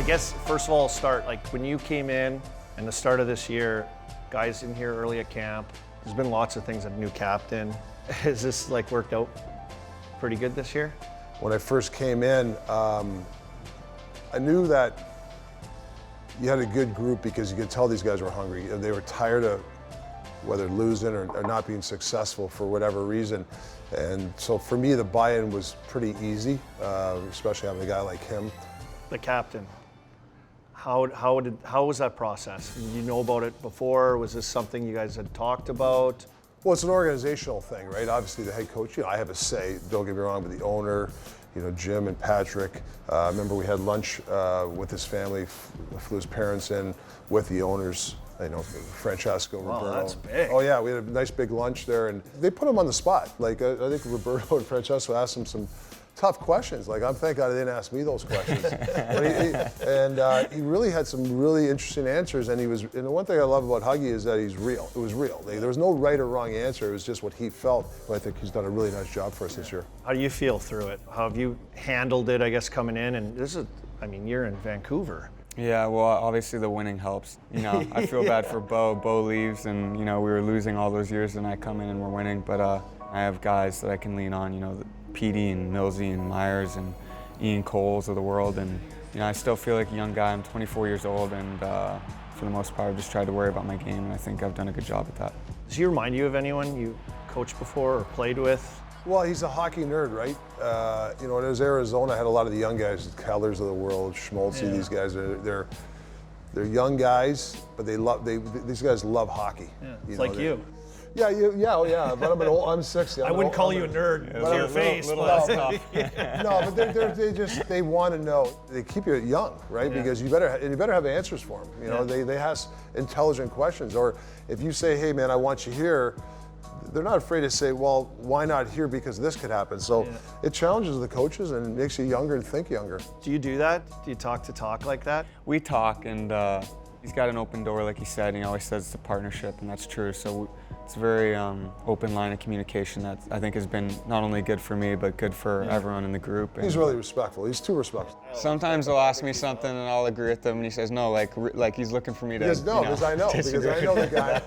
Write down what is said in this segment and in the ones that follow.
guess, first of all, start, like when you came in and the start of this year, guys in here early at camp, there's been lots of things, a new captain. Has this like worked out pretty good this year? When I first came in, I knew that you had a good group because you could tell these guys were hungry. They were tired of whether losing or not being successful for whatever reason. And so for me, the buy-in was pretty easy, especially having a guy like him. The captain, how was that process? Did you know about it before? Was this something you guys had talked about? Well, it's an organizational thing, right? Obviously, the head coach, I have a say, don't get me wrong, but the owner, Jim and Patrick. I remember we had lunch with his family, flew his parents in with the owners, Francesco, wow, Roberto. That's big. Oh yeah, we had a nice big lunch there, and they put him on the spot. Like, I think Roberto and Francesco asked him some tough questions. Like, I'm thank God they didn't ask me those questions. He really had some really interesting answers. And and the one thing I love about Huggy is that he's real. It was real. There was no right or wrong answer. It was just what he felt. But I think he's done a really nice job for us this year. How do you feel through it? How have you handled it, I guess, coming in? And you're in Vancouver. Yeah, well, obviously the winning helps. I feel bad for Bo. Bo leaves, and we were losing all those years, and I come in and we're winning. But I have guys that I can lean on. Petey and Millsy and Myers and Ian Coles of the world, and I still feel like a young guy. I'm 24 years old, and for the most part, I've just tried to worry about my game, and I think I've done a good job at that. Does he remind you of anyone you coached before or played with? Well, he's a hockey nerd, right? When it was Arizona, I had a lot of the young guys, the Kellers of the world, Schmaltzy. Yeah. These guys they're young guys, but these guys love hocky. Yeah, it's like you. Yeah, but I'm 60. I wouldn't call you a nerd to your face. No, but they want to know. They keep you young, right? Yeah. Because you better have answers for them. They ask intelligent questions. Or if you say, hey man, I want you here, they're not afraid to say, well, why not here because this could happen. So it challenges the coaches and makes you younger and think younger. Do you do that? Do you talk like that? We talk, and he's got an open door, like he said. He always says it's a partnership, and that's true. So it's a very open line of communication that I think has been not only good for me, but good for everyone in the group. He's really respectful. He's too respectful. Sometimes he'll ask me something and I'll agree with him, and he says no, like he's looking for me to. Because I know the guy.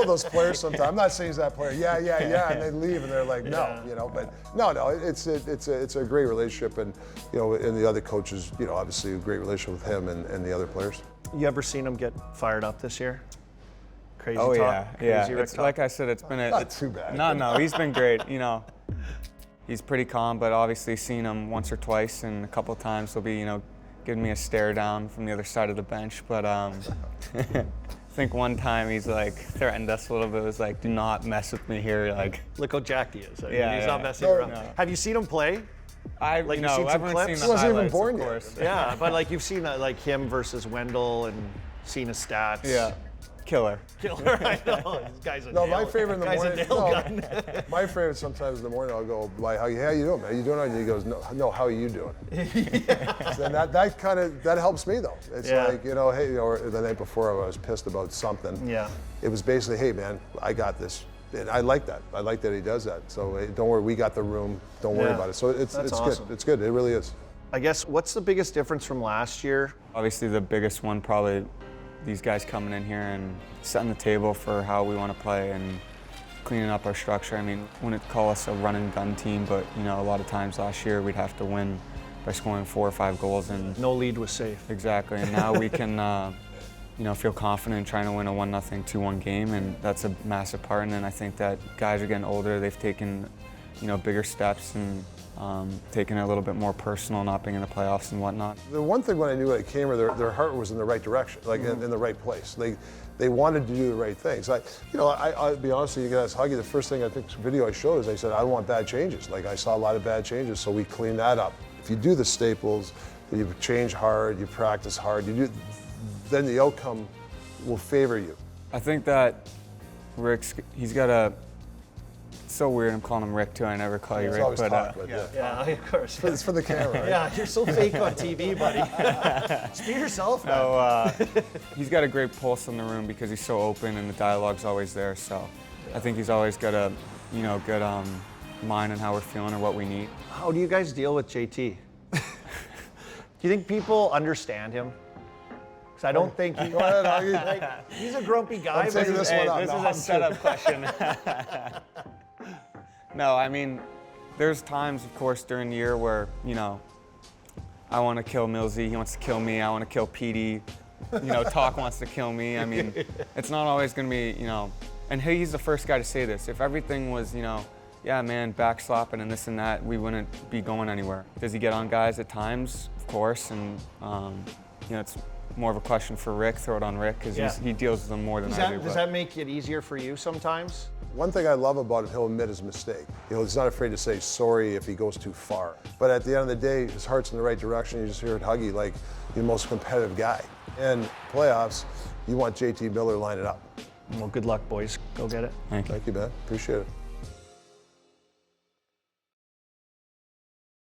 Those players sometimes. I'm not saying he's that player. Yeah, and they leave and they're like no, But no, it's a great relationship, and and the other coaches, obviously a great relationship with him and the other players. You ever seen him get fired up this year? Crazy talk? Yeah. It's like I said, it's been not too bad. No, he's been great. He's pretty calm, but obviously seen him once or twice, and a couple of times he'll be, giving me a stare down from the other side of the bench. But I think one time he's like threatened us a little bit. It was like, do not mess with me here. Like, look how jacked he is. He's not messing around. No. Have you seen him play? I've seen some clips. He wasn't even born yet. Yeah, but you've seen like him versus Wendell and seen his stats. Yeah. Killer, I know. This guy's a nail. My favorite in the morning. Gun. My favorite sometimes in the morning. I'll go, "How you doing, man? You doing?" And he goes, "No, how are you doing?" So then that helps me though. It's like hey, or the night before I was pissed about something. Yeah. It was basically, "Hey, man, I got this." And I like that. I like that he does that. So don't worry, we got the room. Don't worry about it. So it's awesome. Good. It's good. It really is. I guess what's the biggest difference from last year? Obviously, the biggest one probably. These guys coming in here and setting the table for how we want to play and cleaning up our structure. I mean, wouldn't call us a run and gun team, but a lot of times last year we'd have to win by scoring 4 or 5 goals, and no lead was safe. Exactly, and now we can, feel confident in trying to win a 1-0, 2-1 game, and that's a massive part. And then I think that guys are getting older. They've taken, bigger steps and. Taking it a little bit more personal, not being in the playoffs and whatnot. The one thing when I knew when I came here, their heart was in the right direction, in the right place. They wanted to do the right things. I'll be honest with you guys, Huggy, the first thing I think video I showed is I said, I don't want bad changes. I saw a lot of bad changes, so we cleaned that up. If you do the staples, you change hard, you practice hard, then the outcome will favor you. I think that he's got a. It's so weird. I'm calling him Rick too. I never call you Rick, but of course. It's for the camera. Right? Yeah, you're so fake on TV, buddy. Just be yourself, man. No, he's got a great pulse in the room because he's so open and the dialogue's always there. So I think he's always got a, good mind on how we're feeling or what we need. How do you guys deal with JT? Do you think people understand him? Because I don't think he, Go ahead, Huggy. like, he's a grumpy guy. I'm taking but this he's- one up. This No, is I'm a setup question. No, I mean, there's times, of course, during the year where, you know, I want to kill Millsy, he wants to kill me, I want to kill Petey, you know, Talk wants to kill me. I mean, it's not always going to be, you know, and he's the first guy to say this. If everything was, you know, yeah, man, backslapping and this and that, we wouldn't be going anywhere. Does he get on guys at times? Of course, and, you know, it's more of a question for Rick, throw it on Rick, because Yeah. he deals with them more than I do. Does that make it easier for you sometimes? One thing I love about him, he'll admit his mistake. You know, he's not afraid to say sorry if he goes too far. But at the end of the day, his heart's in the right direction. You just hear it Huggy, like, you're the most competitive guy. And playoffs, you want JT Miller line it up. Well, good luck, boys. Go get it. Thank you. Thank you, man. Appreciate it.